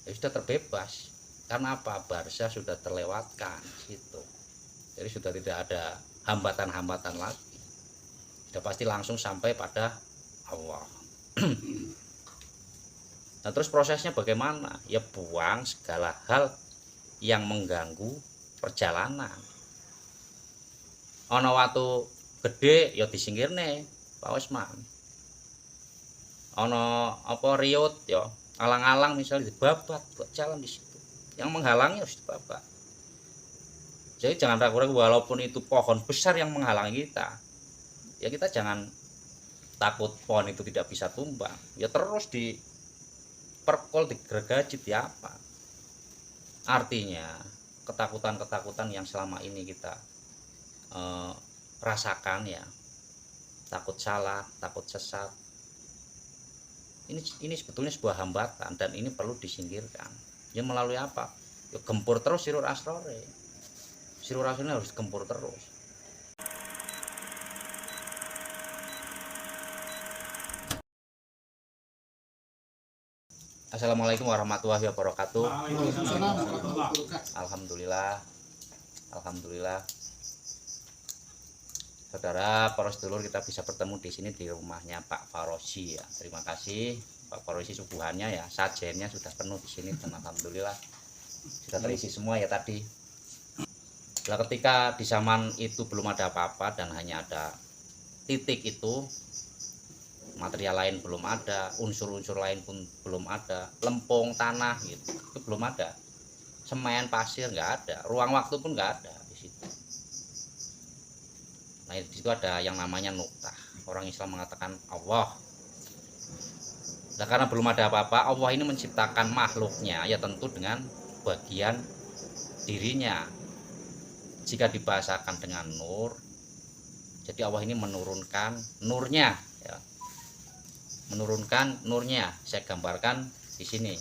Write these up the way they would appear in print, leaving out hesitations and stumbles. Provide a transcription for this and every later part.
ya sudah terbebas. Karena apa? Barza sudah terlewatkan gitu. Jadi sudah tidak ada hambatan-hambatan lagi. Sudah pasti langsung sampai pada Allah. Nah, terus prosesnya bagaimana? Ya buang segala hal yang mengganggu perjalanan. Ono watu gede ya disingkirne, Pak Usman. Ono apa riut ya, alang-alang misalnya dibabat buat jalan di situ. Yang menghalangi harus dibabat. Jadi jangan ragu-ragu, walaupun itu pohon besar yang menghalangi kita, ya kita jangan takut pohon itu tidak bisa tumbang. Ya terus diperkol, digergaji, diapa. Artinya ketakutan-ketakutan yang selama ini kita rasakan ya, takut salah, takut sesat, ini sebetulnya sebuah hambatan dan ini perlu disingkirkan. Ya melalui apa? Ya gempur terus sirur asrore. Sirur asrore harus gempur terus. Assalamualaikum warahmatullahi wabarakatuh. Alhamdulillah. Alhamdulillah. Saudara, para sedulur, kita bisa bertemu di sini di rumahnya Pak Faroji ya. Terima kasih Pak Faroji, suguhannya ya, sajennya sudah penuh di sini dan alhamdulillah sudah terisi semua ya tadi. Nah, ketika di zaman itu belum ada apa-apa dan hanya ada titik itu, material lain belum ada, unsur-unsur lain pun belum ada, lempung tanah gitu, itu belum ada. Semen, pasir nggak ada, ruang waktu pun nggak ada di situ. Nah, di situ ada yang namanya nuktah. Orang Islam mengatakan Allah. Nah, karena belum ada apa-apa, Allah ini menciptakan makhluknya ya tentu dengan bagian dirinya. Jika dibahasakan dengan nur, jadi Allah ini menurunkan nurnya ya. Menurunkan nurnya. Saya gambarkan di sini.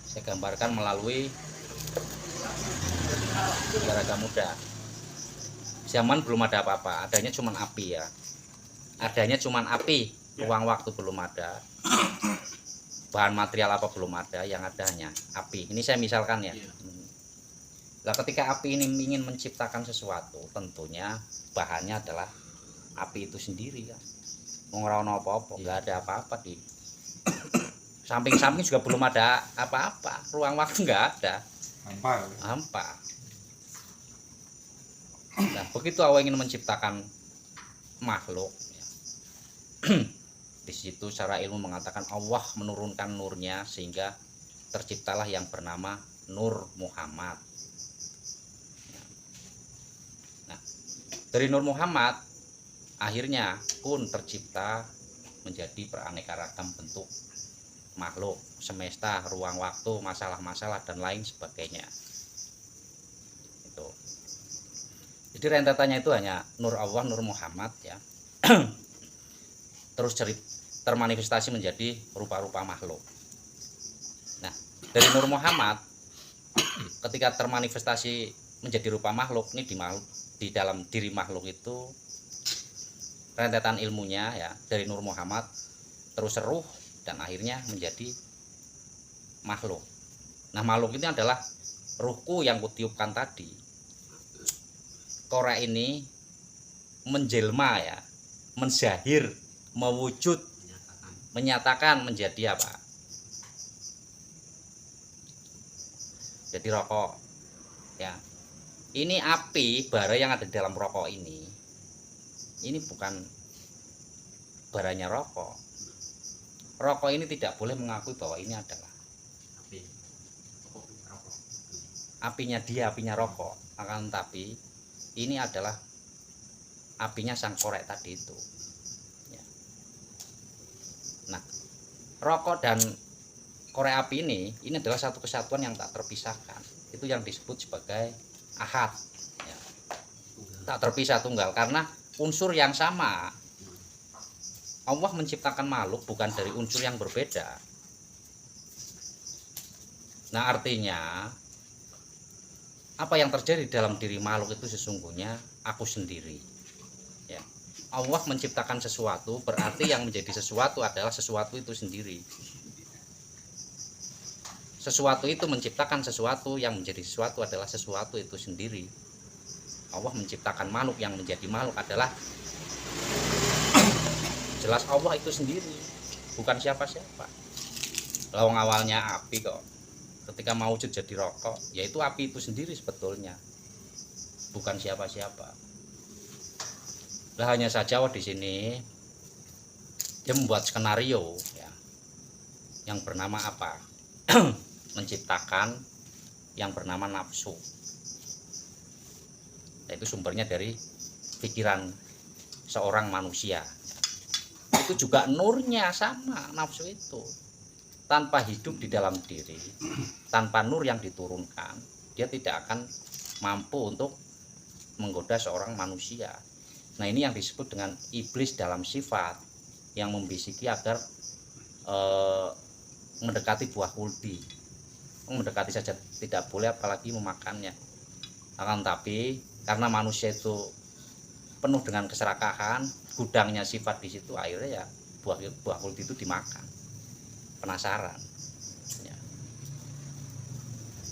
Saya gambarkan melalui olahraga muda. Zaman belum ada apa-apa, adanya cuman api ya. Adanya cuman api, ruang waktu belum ada. Bahan material apa belum ada, yang ada hanya api. Ini saya misalkan ya. Nah, ketika api ini ingin menciptakan sesuatu, tentunya bahannya adalah api itu sendiri ya. Ngorong apa-apa, nggak ada apa-apa di samping-samping juga belum ada apa-apa, ruang waktu nggak ada. Hampa. Nah, begitu Allah ingin menciptakan makhluk ya. Di situ secara ilmu mengatakan Allah menurunkan nurnya sehingga terciptalah yang bernama Nur Muhammad. Nah, dari Nur Muhammad akhirnya pun tercipta menjadi beraneka ragam bentuk makhluk, semesta, ruang waktu, masalah-masalah dan lain sebagainya. Itu. Jadi rentetannya itu hanya Nur Allah, Nur Muhammad ya. Terus termanifestasi menjadi rupa-rupa makhluk. Nah, dari Nur Muhammad ketika termanifestasi menjadi rupa makhluk, ini di dalam diri makhluk itu rentetan ilmunya ya, dari Nur Muhammad terus seruh dan akhirnya menjadi makhluk. Nah, makhluk ini adalah ruhku yang kutiupkan tadi. Korek ini menjelma ya, menzahir, mewujud, menyatakan menjadi apa? Jadi rokok ya. Ini api bara yang ada di dalam rokok ini bukan baranya rokok. Rokok ini tidak boleh mengakui bahwa ini adalah apinya dia, apinya rokok. Akan tetapi ini adalah apinya sang korek tadi itu ya. Nah, rokok dan korek api ini adalah satu kesatuan yang tak terpisahkan. Itu yang disebut sebagai ahad ya. Tak terpisah, tunggal, karena unsur yang sama. Allah menciptakan makhluk bukan dari unsur yang berbeda. Nah, artinya apa yang terjadi dalam diri makhluk itu sesungguhnya aku sendiri ya. Allah menciptakan sesuatu, berarti yang menjadi sesuatu adalah sesuatu itu sendiri. Sesuatu itu menciptakan sesuatu, yang menjadi sesuatu adalah sesuatu itu sendiri. Allah menciptakan makhluk, yang menjadi makhluk adalah jelas Allah itu sendiri, bukan siapa-siapa. Lawang awalnya api kok, ketika mau wujud jadi rokok, yaitu api itu sendiri sebetulnya, bukan siapa-siapa. Lah hanya saja di sini dia membuat skenario ya, yang bernama apa? Menciptakan yang bernama nafsu. Itu sumbernya dari pikiran seorang manusia. Itu juga nurnya sama, nafsu itu. Tanpa hidup di dalam diri, tanpa nur yang diturunkan, dia tidak akan mampu untuk menggoda seorang manusia. Nah, ini yang disebut dengan iblis dalam sifat, yang membisiki agar mendekati buah kuldi. Mendekati saja tidak boleh, apalagi memakannya. Akan tapi karena manusia itu penuh dengan keserakahan, gudangnya sifat di situ, akhirnya ya buah kuldi itu dimakan. Penasaran ya.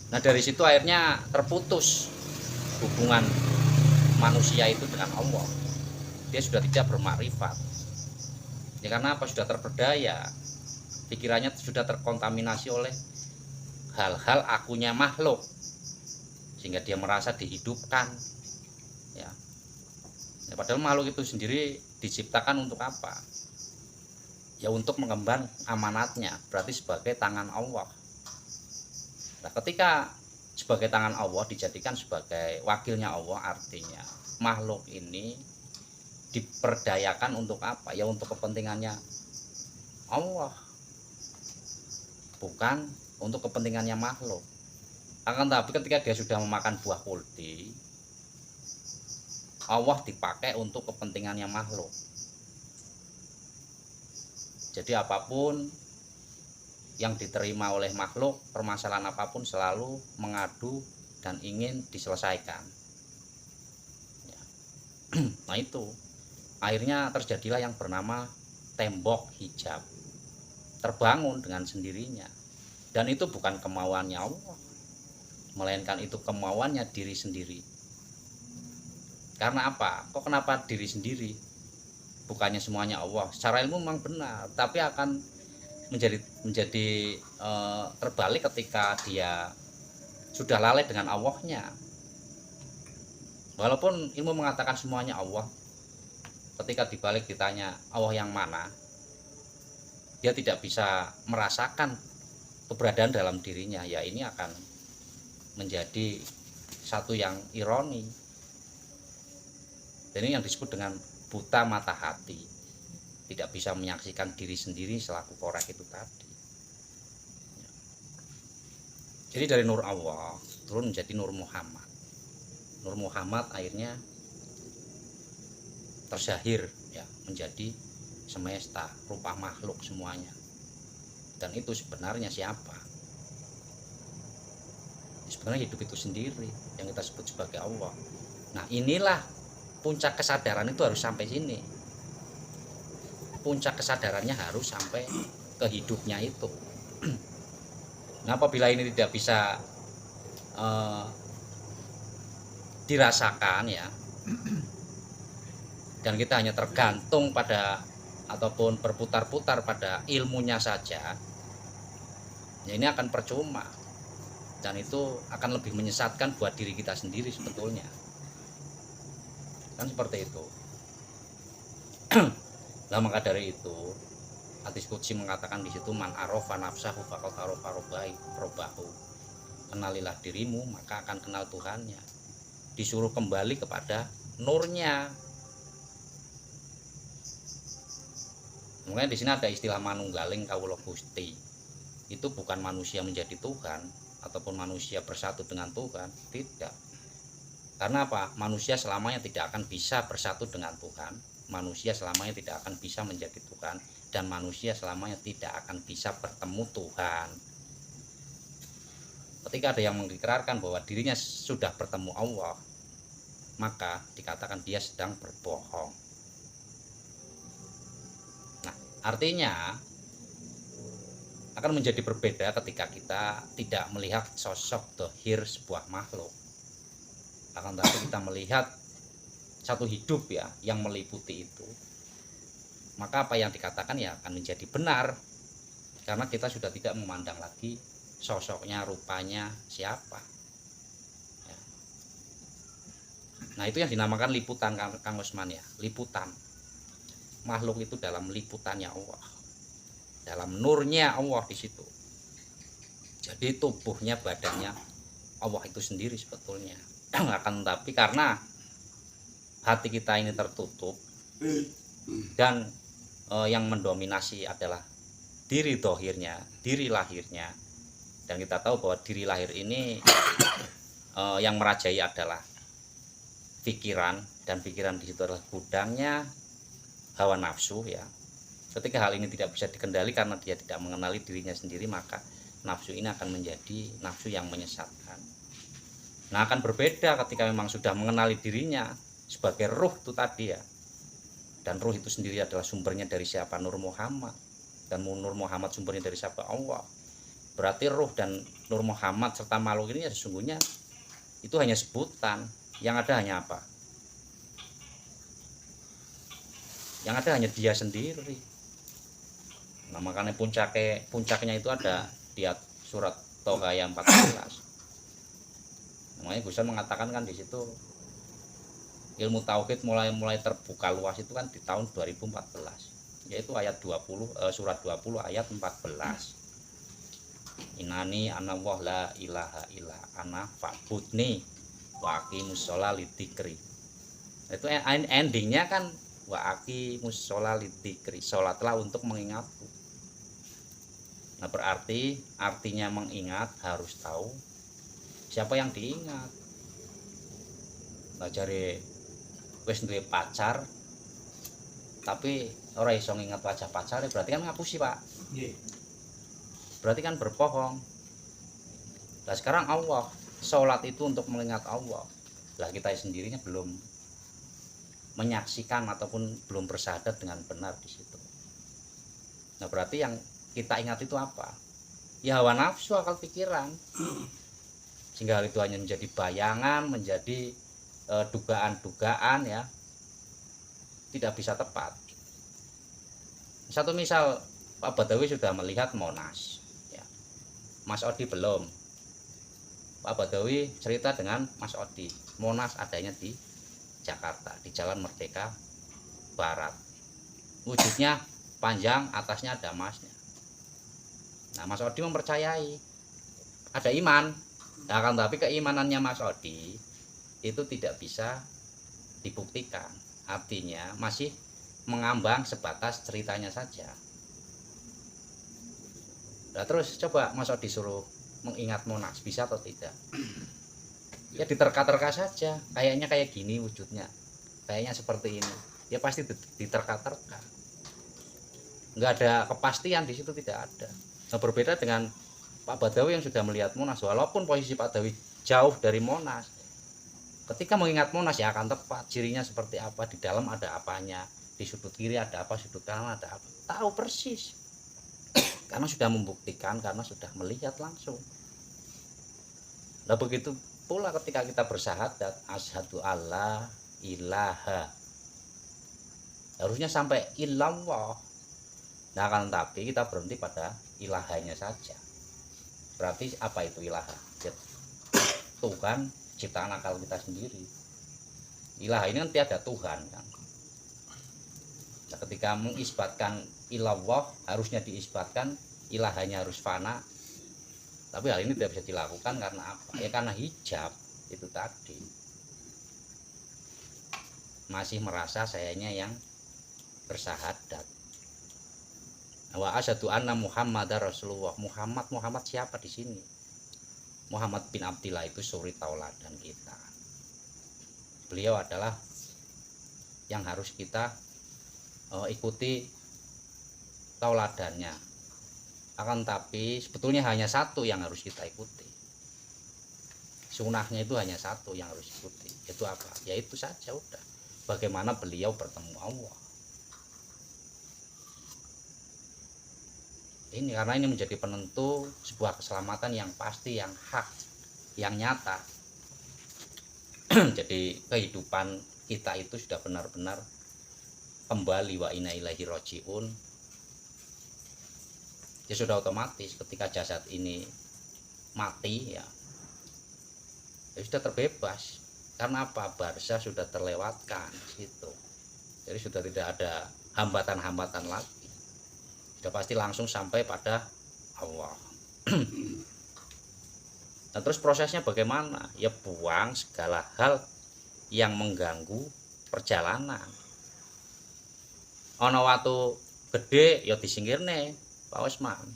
Nah, dari situ akhirnya terputus hubungan manusia itu dengan Allah. Dia sudah tidak bermakrifat ya, karena apa? Sudah terperdaya, pikirannya sudah terkontaminasi oleh hal-hal akunya makhluk, sehingga dia merasa dihidupkan ya. Padahal makhluk itu sendiri diciptakan untuk apa? Ya untuk mengemban amanatnya, berarti sebagai tangan Allah. Nah, ketika sebagai tangan Allah dijadikan sebagai wakilnya Allah, artinya makhluk ini diperdayakan untuk apa? Ya untuk kepentingannya Allah, bukan untuk kepentingannya makhluk. Akan tapi ketika dia sudah memakan buah kuldi, Allah dipakai untuk kepentingannya makhluk. Jadi apapun yang diterima oleh makhluk, permasalahan apapun selalu mengadu dan ingin diselesaikan ya. Nah, itu akhirnya terjadilah yang bernama tembok hijab, terbangun dengan sendirinya. Dan itu bukan kemauannya Allah, melainkan itu kemauannya diri sendiri. Karena apa? Kok kenapa diri sendiri? Bukannya semuanya Allah. Secara ilmu memang benar, tapi akan menjadi terbalik ketika dia sudah lalai dengan Allahnya. Walaupun ilmu mengatakan semuanya Allah, ketika dibalik ditanya Allah yang mana, dia tidak bisa merasakan keberadaan dalam dirinya. Ya, ini akan menjadi satu yang ironi. Dan ini yang disebut dengan buta mata hati, tidak bisa menyaksikan diri sendiri selaku korek itu tadi. Jadi dari nur Allah turun menjadi nur Muhammad. Nur Muhammad akhirnya tersyahir ya, menjadi semesta, rupa makhluk semuanya. Dan itu sebenarnya siapa? Sebenarnya hidup itu sendiri yang kita sebut sebagai Allah. Nah, inilah puncak kesadaran, itu harus sampai sini. Puncak kesadarannya harus sampai ke hidupnya itu. Nah, apabila ini tidak bisa dirasakan ya, dan kita hanya tergantung pada ataupun berputar-putar pada ilmunya saja, ya ini akan percuma, dan itu akan lebih menyesatkan buat diri kita sendiri sebetulnya. Kan seperti itu. Nah, maka dari itu hadis qudsi mengatakan di situ, man arafa nafsahu faqad arafa rabbahu. Kenalilah dirimu maka akan kenal Tuhannya. Disuruh kembali kepada nurnya. Makanya di sini ada istilah manunggaling kawula Gusti. Itu bukan manusia menjadi Tuhan ataupun manusia bersatu dengan Tuhan, tidak. Karena apa? Manusia selamanya tidak akan bisa bersatu dengan Tuhan, manusia selamanya tidak akan bisa menjadi Tuhan, dan manusia selamanya tidak akan bisa bertemu Tuhan. Ketika ada yang mengikrarkan bahwa dirinya sudah bertemu Allah, maka dikatakan dia sedang berbohong. Artinya akan menjadi berbeda ketika kita tidak melihat sosok dohir sebuah makhluk, akan tetapi kita melihat satu hidup ya yang meliputi itu, maka apa yang dikatakan ya akan menjadi benar, karena kita sudah tidak memandang lagi sosoknya, rupanya siapa ya. Nah itu yang dinamakan liputan, Kang Usman ya, liputan. Makhluk itu dalam liputannya Allah, dalam nurnya Allah di situ. Jadi tubuhnya, badannya Allah itu sendiri sebetulnya. Akan tapi karena hati kita ini tertutup dan yang mendominasi adalah diri dohirnya, diri lahirnya, dan kita tahu bahwa diri lahir ini yang merajai adalah pikiran, dan pikiran di situ adalah gudangnya hawa nafsu ya. Ketika hal ini tidak bisa dikendali karena dia tidak mengenali dirinya sendiri, maka nafsu ini akan menjadi nafsu yang menyesatkan. Nah akan berbeda ketika memang sudah mengenali dirinya sebagai ruh itu tadi ya. Dan ruh itu sendiri adalah sumbernya dari siapa? Nur Muhammad. Dan Nur Muhammad sumbernya dari siapa? Allah. Berarti ruh dan Nur Muhammad serta makhluk ini ya sesungguhnya itu hanya sebutan. Yang ada hanya apa? Yang ada hanya dia sendiri. Nah makanya puncaknya itu ada di surat Toha ayat 14. Namanya Gus mengatakan kan di situ ilmu tauhid mulai terbuka luas itu kan di tahun 2014, yaitu ayat 20 surat 20 ayat 14. Inani anallah la ilaha illa ana fa'budni wa aqimus sholata lidzikri. Itu endingnya kan wa aqimus sholata lidzikri, salatlah untuk mengingatku. Nah berarti artinya mengingat harus tahu siapa yang diingat. Nah jare wis duwe pacar tapi ora iso nginget wajah pacare, berarti kan ngapusi Pak. Berarti kan berbohong. Nah sekarang Allah, sholat itu untuk mengingat Allah. Lah kita sendirinya belum menyaksikan ataupun belum bersahadat dengan benar di situ. Nah berarti yang kita ingat itu apa? Ya hawa nafsu, akal pikiran. Sehingga hal itu hanya menjadi bayangan, menjadi dugaan-dugaan ya, tidak bisa tepat. Satu misal, Pak Badawi sudah melihat Monas ya. Mas Odi belum. Pak Badawi cerita dengan Mas Odi, Monas adanya di Jakarta, di Jalan Merdeka Barat. Wujudnya panjang, atasnya ada masnya. Nah Mas Odi mempercayai, ada iman. Nah, kan tapi keimanannya Mas Odi itu tidak bisa dibuktikan, artinya masih mengambang sebatas ceritanya saja. Nah terus coba Mas Odi suruh mengingat Monas, bisa atau tidak? Ya diterka-terka saja, kayaknya kayak gini wujudnya, kayaknya seperti ini, ya pasti diterka-terka, nggak ada kepastian di situ, tidak ada. Nah berbeda dengan Pak Badawi yang sudah melihat Monas, walaupun posisi Pak Badawi jauh dari Monas, ketika mengingat Monas ya akan tepat cirinya seperti apa, di dalam ada apanya, di sudut kiri ada apa, sudut kanan ada apa, tahu persis karena sudah membuktikan, karena sudah melihat langsung. Nah begitu pula ketika kita bersahadat asyhadu alla ilaha, harusnya sampai illallah. Nah kan tapi kita berhenti pada ilahanya saja. Berarti apa itu ilaha? Tuhan ciptaan akal kita sendiri. Ilah ini kan tiada Tuhan kan. Nah, ketika mengisbatkan ilallah, harusnya diisbatkan ilahanya harus fana. Tapi hal ini tidak bisa dilakukan karena apa? Ya karena hijab itu tadi. Masih merasa sayanya yang bersahadat. Wa asyhadu anna Muhammadar Rasulullah. Muhammad siapa di sini? Muhammad bin Abdillah itu suri tauladan kita. Beliau adalah yang harus kita ikuti tauladannya. Akan tapi sebetulnya hanya satu yang harus kita ikuti. Sunahnya itu hanya satu yang harus ikuti. Itu apa? Ya itu saja udah. Bagaimana beliau bertemu Allah. ini, karena ini menjadi penentu sebuah keselamatan yang pasti, yang hak, yang nyata. Jadi kehidupan kita itu sudah benar-benar kembali, wa inna ilaihi rojiun. Ya sudah otomatis ketika jasad ini mati ya sudah terbebas. Karena apa? Barza sudah terlewatkan situ. Jadi sudah tidak ada hambatan-hambatan lagi. Sudah pasti langsung sampai pada Allah. Nah, terus prosesnya bagaimana? Ya buang segala hal yang mengganggu perjalanan. Ono watu gede ya disingkirne, Pak Osman.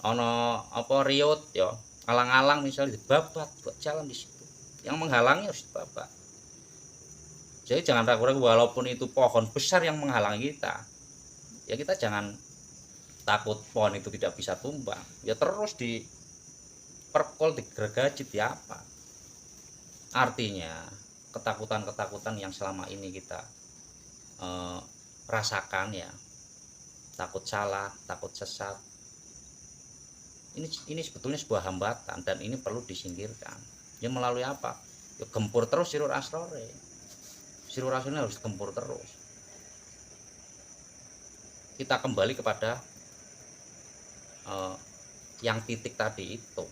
Ono apa riut ya, alang-alang misalnya dibabat buat jalan di situ. Yang menghalangi harus dibabat. Jadi jangan ragu-ragu, walaupun itu pohon besar yang menghalangi kita, ya kita jangan takut pohon itu tidak bisa tumbang. Ya terus diperkol, digergaji, di apa? Artinya ketakutan-ketakutan yang selama ini kita rasakan ya, takut salah, takut sesat, ini sebetulnya sebuah hambatan dan ini perlu disingkirkan. Ya melalui apa? Ya gempur terus sirur asrore. Sirur asrore harus gempur terus. Kita kembali kepada yang titik tadi itu.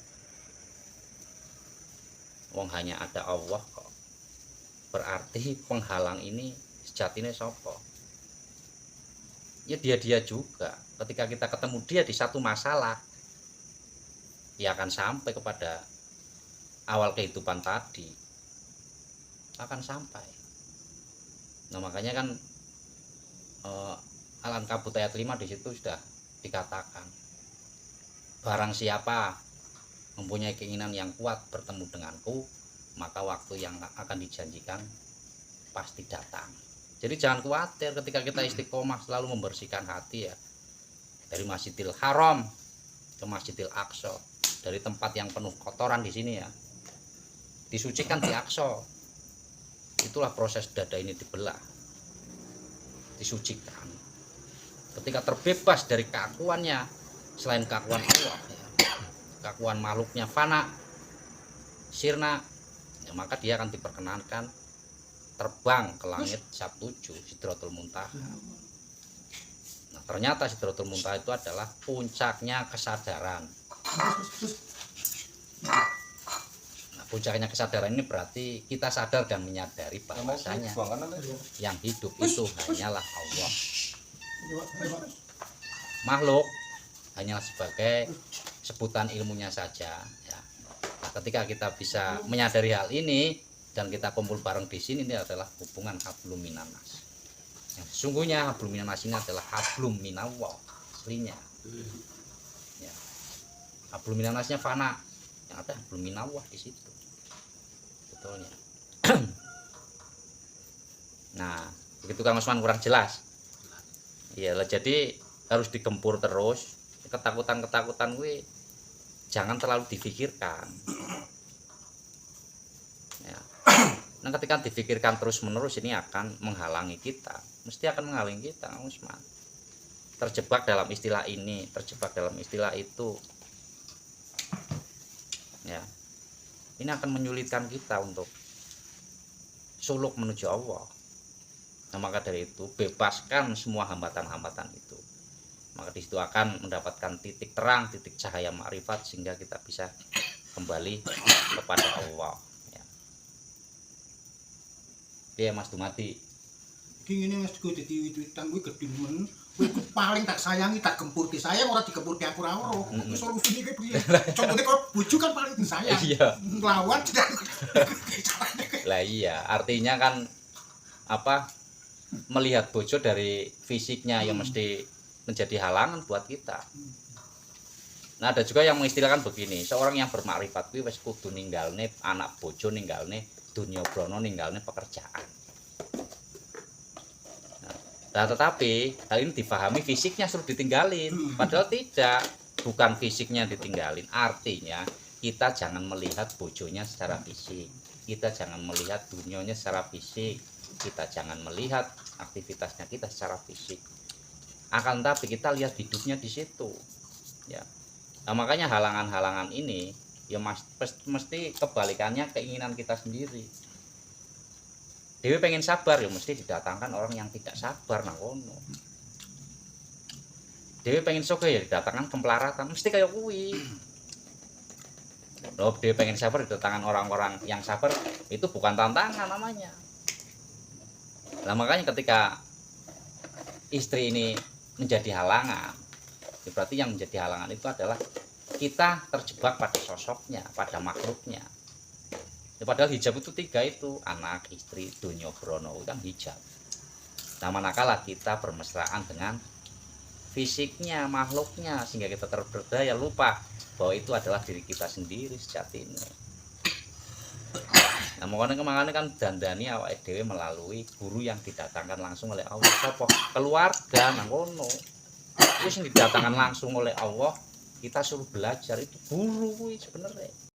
Wong hanya ada Allah kok. Berarti penghalang ini sejatinya sopo? Ya dia juga. Ketika kita ketemu dia di satu masalah, ya akan sampai kepada awal kehidupan tadi, akan sampai. Nah makanya kan Al-Ankabut ayat 5 di situ sudah dikatakan, barang siapa mempunyai keinginan yang kuat bertemu denganku, maka waktu yang akan dijanjikan pasti datang. Jadi jangan khawatir ketika kita istiqomah selalu membersihkan hati ya, dari Masjidil Haram ke Masjidil Aqsa, dari tempat yang penuh kotoran di sini ya, disucikan di Aqsa. Itulah proses dada ini dibelah, disucikan. Ketika terbebas dari keakuannya selain keakuan Allah ya, keakuan makhluknya fana, sirna, ya maka dia akan diperkenankan terbang ke langit Sabtuju, Sidratul Muntaha. Nah, ternyata Sidratul Muntaha itu adalah puncaknya kesadaran. Nah, puncaknya kesadaran ini berarti kita sadar dan menyadari bahwasanya yang hidup itu hanyalah Allah. Makhluk hanyalah sebagai sebutan ilmunya saja ya. Nah, ketika kita bisa menyadari hal ini dan kita kumpul bareng di sini, ini adalah hubungan hablum minanas. Yang sesungguhnya hablum minanas ini adalah hablum minallah aslinya. Ya. Hablum minanasnya fana, yang ada hablum minallah di situ. Betulnya. Nah, begitu Kang Usman kurang jelas. Iyalah, jadi harus digempur terus. Ketakutan-ketakutan gue jangan terlalu difikirkan. Ya. Nah, ketika difikirkan terus-menerus ini akan menghalangi kita. Mesti akan menghalangi kita, Kang Usman. Terjebak dalam istilah ini, terjebak dalam istilah itu. Ya. Ini akan menyulitkan kita untuk suluk menuju Allah. Nah, maka dari itu bebaskan semua hambatan-hambatan itu. Maka di situ akan mendapatkan titik terang, titik cahaya makrifat sehingga kita bisa kembali kepada Allah. Ya Mas Dumadi. Iki ngene Mas Gue dadi wit-witan kuwi gedhe men. Kuwi paling tak sayangi, tak gempurke. Sayang ora digempurke aku ora ora. Iki solusine iki piye? Contohnya kok bojo kan paling disayang. Iya. Lawan tidak. Lah iya, artinya kan apa? Melihat bojo dari fisiknya yang mesti menjadi halangan buat kita. Nah, ada juga yang mengistilahkan begini, seorang yang bermakrifat kuwi wis kudu ninggalne anak bojo, ninggalne dunia brono, ninggalne pekerjaan. Nah, tetapi hal ini dipahami fisiknya suruh ditinggalin, padahal tidak, bukan fisiknya ditinggalin, artinya kita jangan melihat bojonya secara fisik, kita jangan melihat dunianya secara fisik, kita jangan melihat aktivitasnya kita secara fisik. akan tapi kita lihat hidupnya di situ ya. Nah, makanya halangan-halangan ini ya mesti kebalikannya keinginan kita sendiri. Dewi pengen sabar ya mesti didatangkan orang yang tidak sabar nang kono. Dewi pengen sugih ya didatangkan kempelaratan mesti kayak kuwi. Loh, Dewi pengen sabar didatangkan orang-orang yang sabar, itu bukan tantangan namanya. Nah, makanya ketika istri ini menjadi halangan, ya berarti yang menjadi halangan itu adalah kita terjebak pada sosoknya, pada makhluknya. Ya, padahal hijab itu 3 itu, anak, istri, dunya brono, itu kan hijab. Nah, manakala kita bermesraan dengan fisiknya, makhluknya, sehingga kita terberdaya, lupa bahwa itu adalah diri kita sendiri sejatinya. Nah, makanya kan dandani awake dhewe melalui guru yang didatangkan langsung oleh Allah. Sapa? Keluarga nang kono. Wis didatangkan langsung oleh Allah, kita suruh belajar, itu guru kuwi sebenarnya.